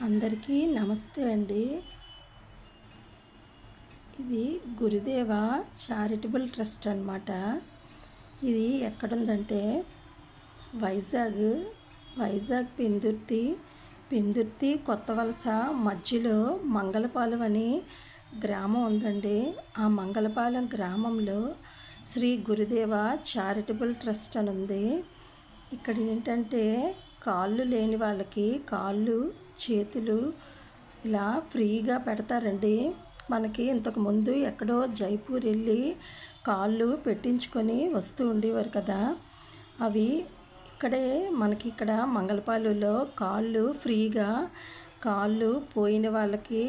అందరికీ నమస్తే అండి. ఇది గురుదేవ చారిటబుల్ ట్రస్ట్ అన్నమాట. ఇది ఎక్కడుందంటే వైజాగ్ పెందుర్తి కొత్త వలస మధ్యలో మంగళపాలెం అని గ్రామం ఉందండి. ఆ మంగళపాలెం గ్రామంలో శ్రీ గురుదేవ చారిటబుల్ ట్రస్ట్ అని ఉంది. ఇక్కడ ఏంటంటే కాళ్ళు లేని వాళ్ళకి కాళ్ళు చేతులు ఇలా ఫ్రీగా పెడతారండి. మనకి ఇంతకుముందు ఎక్కడో జైపూర్ వెళ్ళి కాళ్ళు పెట్టించుకొని వస్తూ ఉండేవారు కదా, అవి ఇక్కడే మనకి ఇక్కడ మంగళపాలెంలో కాళ్ళు ఫ్రీగా, కాళ్ళు పోయిన వాళ్ళకి,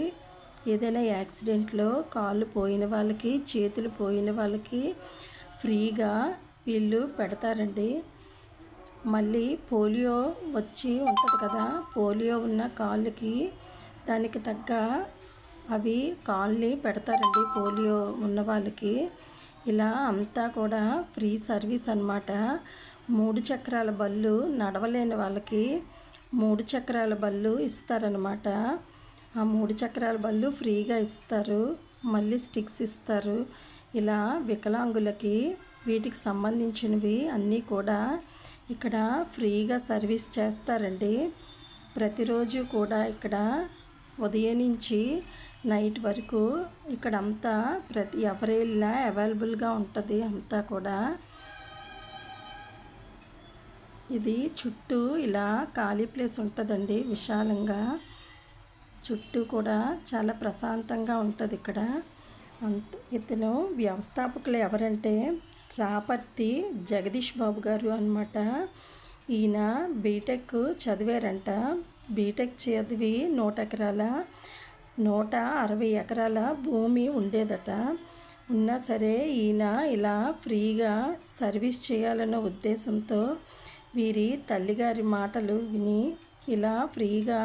ఏదైనా యాక్సిడెంట్లో కాళ్ళు పోయిన వాళ్ళకి, చేతులు పోయిన వాళ్ళకి ఫ్రీగా వీళ్ళు పెడతారండి. మళ్ళీ పోలియో వచ్చి ఉంటుంది కదా, పోలియో ఉన్న కాళ్ళకి దానికి తగ్గ అవి కాళ్ళని పెడతారండి పోలియో ఉన్న వాళ్ళకి. ఇలా అంతా కూడా ఫ్రీ సర్వీస్ అన్నమాట. 3 చక్రాల బళ్ళు నడవలేని వాళ్ళకి 3 చక్రాల బళ్ళు ఇస్తారనమాట. ఆ 3 చక్రాల బళ్ళు ఫ్రీగా ఇస్తారు. మళ్ళీ స్టిక్స్ ఇస్తారు. ఇలా వికలాంగులకి వీటికి సంబంధించినవి అన్నీ కూడా ఇక్కడ ఫ్రీగా సర్వీస్ చేస్తారండి. ప్రతిరోజు కూడా ఇక్కడ ఉదయం నుంచి నైట్ వరకు ఇక్కడ అంతా ఎవరు వెళ్ళినా అవైలబుల్గా ఉంటుంది అంతా కూడా. ఇది చుట్టూ ఇలా ఖాళీ ప్లేస్ ఉంటుందండి విశాలంగా. చుట్టూ కూడా చాలా ప్రశాంతంగా ఉంటుంది ఇక్కడ. ఇతను వ్యవస్థాపకులు ఎవరంటే రాపర్తి జగదీష్ బాబు గారు అన్నమాట. ఈయన బీటెక్ చదివారంట. బీటెక్ చదివి 160 ఎకరాల భూమి ఉండేదట. ఉన్నా సరే ఈయన ఇలా ఫ్రీగా సర్వీస్ చేయాలన్న ఉద్దేశంతో వీరి తల్లిగారి మాటలు విని ఇలా ఫ్రీగా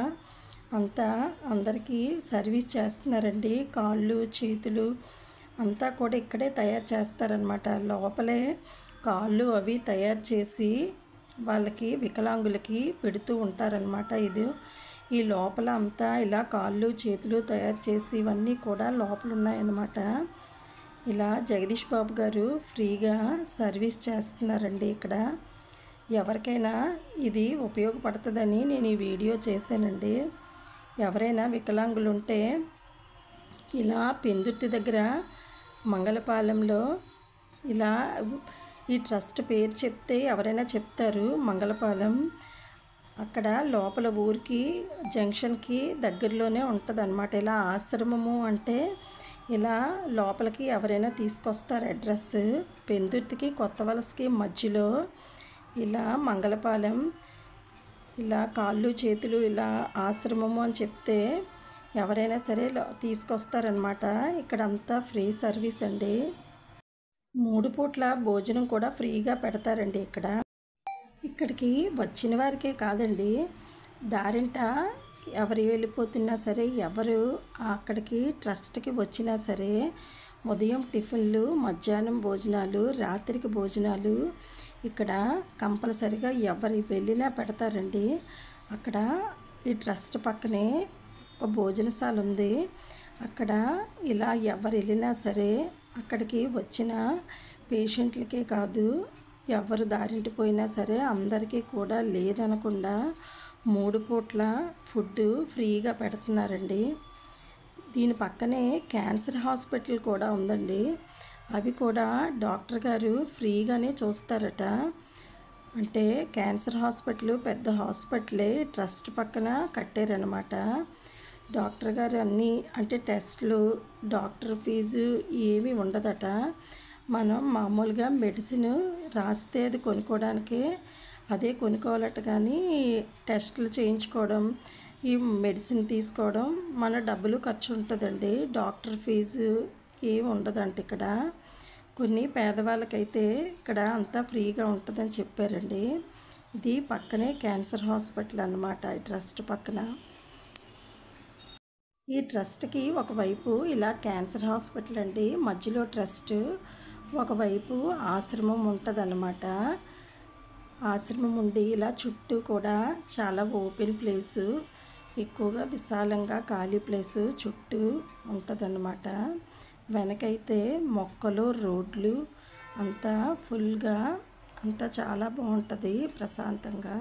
అంతా అందరికీ సర్వీస్ చేస్తున్నారండి. కాళ్ళు చేతులు అంతా కూడా ఇక్కడే తయారు చేస్తారనమాట. లోపలే కాళ్ళు అవి తయారు చేసి వాళ్ళకి వికలాంగులకి పెడుతూ ఉంటారనమాట. ఈ లోపల అంతా ఇలా కాళ్ళు చేతులు తయారు చేసి ఇవన్నీ కూడా లోపల ఉన్నాయన్నమాట. ఇలా జగదీష్ బాబు గారు ఫ్రీగా సర్వీస్ చేస్తున్నారండి ఇక్కడ. ఎవరికైనా ఇది ఉపయోగపడుతుందని నేను ఈ వీడియో చేశానండి. ఎవరైనా వికలాంగులు ఉంటే ఇలా పెందుర్తి దగ్గర మంగళపాలెంలో ఇలా ఈ ట్రస్ట్ పేరు చెప్తే ఎవరైనా చెప్తారు. మంగళపాలెం అక్కడ లోపల ఊరికి జంక్షన్కి దగ్గరలోనే ఉంటుంది అన్నమాట. ఇలా ఆశ్రమము అంటే ఇలా లోపలికి ఎవరైనా తీసుకొస్తారు అడ్రస్. పెందుర్తికి కొత్త వలసకి మధ్యలో ఇలా మంగళపాలెం ఇలా కాళ్ళు చేతులు ఇలా ఆశ్రమము అని చెప్తే ఎవరైనా సరే తీసుకొస్తారనమాట. ఇక్కడ అంతా ఫ్రీ సర్వీస్ అండి. 3 పూట్ల భోజనం కూడా ఫ్రీగా పెడతారండి ఇక్కడ. ఇక్కడికి వచ్చిన వారికే కాదండి, దారింట ఎవరు వెళ్ళిపోతున్నా సరే, ఎవరు అక్కడికి ట్రస్ట్కి వచ్చినా సరే ఉదయం టిఫిన్లు, మధ్యాహ్నం భోజనాలు, రాత్రికి భోజనాలు ఇక్కడ కంపల్సరిగా ఎవరు వెళ్ళినా పెడతారండి. అక్కడ ఈ ట్రస్ట్ పక్కనే ఒక భోజనశాల ఉంది. అక్కడ ఇలా ఎవరు వెళ్ళినా సరే అక్కడికి వచ్చిన పేషెంట్లకే కాదు, ఎవరు దారింటి పోయినా సరే అందరికీ కూడా లేదనకుండా 3 పూట్ల ఫుడ్ ఫ్రీగా పెడుతున్నారండి. దీని పక్కనే క్యాన్సర్ హాస్పిటల్ కూడా ఉందండి. అవి కూడా డాక్టర్ గారు ఫ్రీగానే చూస్తారట. అంటే క్యాన్సర్ హాస్పిటల్ పెద్ద హాస్పిటలే ట్రస్ట్ పక్కన కట్టారనమాట. డాక్టర్ గారు అన్నీ అంటే టెస్ట్లు, డాక్టర్ ఫీజు ఏమీ ఉండదట. మనం మామూలుగా మెడిసిన్ రాస్తే అది కొనుక్కోవడానికే అదే కొనుక్కోవాలట. కానీ టెస్టులు చేయించుకోవడం, ఈ మెడిసిన్ తీసుకోవడం మన డబ్బులు ఖర్చు ఉంటుందండి. డాక్టర్ ఫీజు ఏమి ఉండదంట ఇక్కడ. కొన్ని పేదవాళ్ళకైతే ఇక్కడ అంతా ఫ్రీగా ఉంటుందని చెప్పారండి. ఇది పక్కనే క్యాన్సర్ హాస్పిటల్ అన్నమాట. ఈ ట్రస్ట్ పక్కన. ఈ ట్రస్ట్కి ఒకవైపు ఇలా క్యాన్సర్ హాస్పిటల్ అండి, మధ్యలో ట్రస్ట్, ఒకవైపు ఆశ్రమం ఉంటుంది అన్నమాట. ఆశ్రమం ఉండి ఇలా చుట్టూ కూడా చాలా ఓపెన్ ప్లేసు. ఎక్కువగా విశాలంగా ఖాళీ ప్లేసు చుట్టూ ఉంటుందన్నమాట. వెనకైతే మొక్కలు, రోడ్లు అంతా ఫుల్గా అంతా చాలా బాగుంటుంది ప్రశాంతంగా.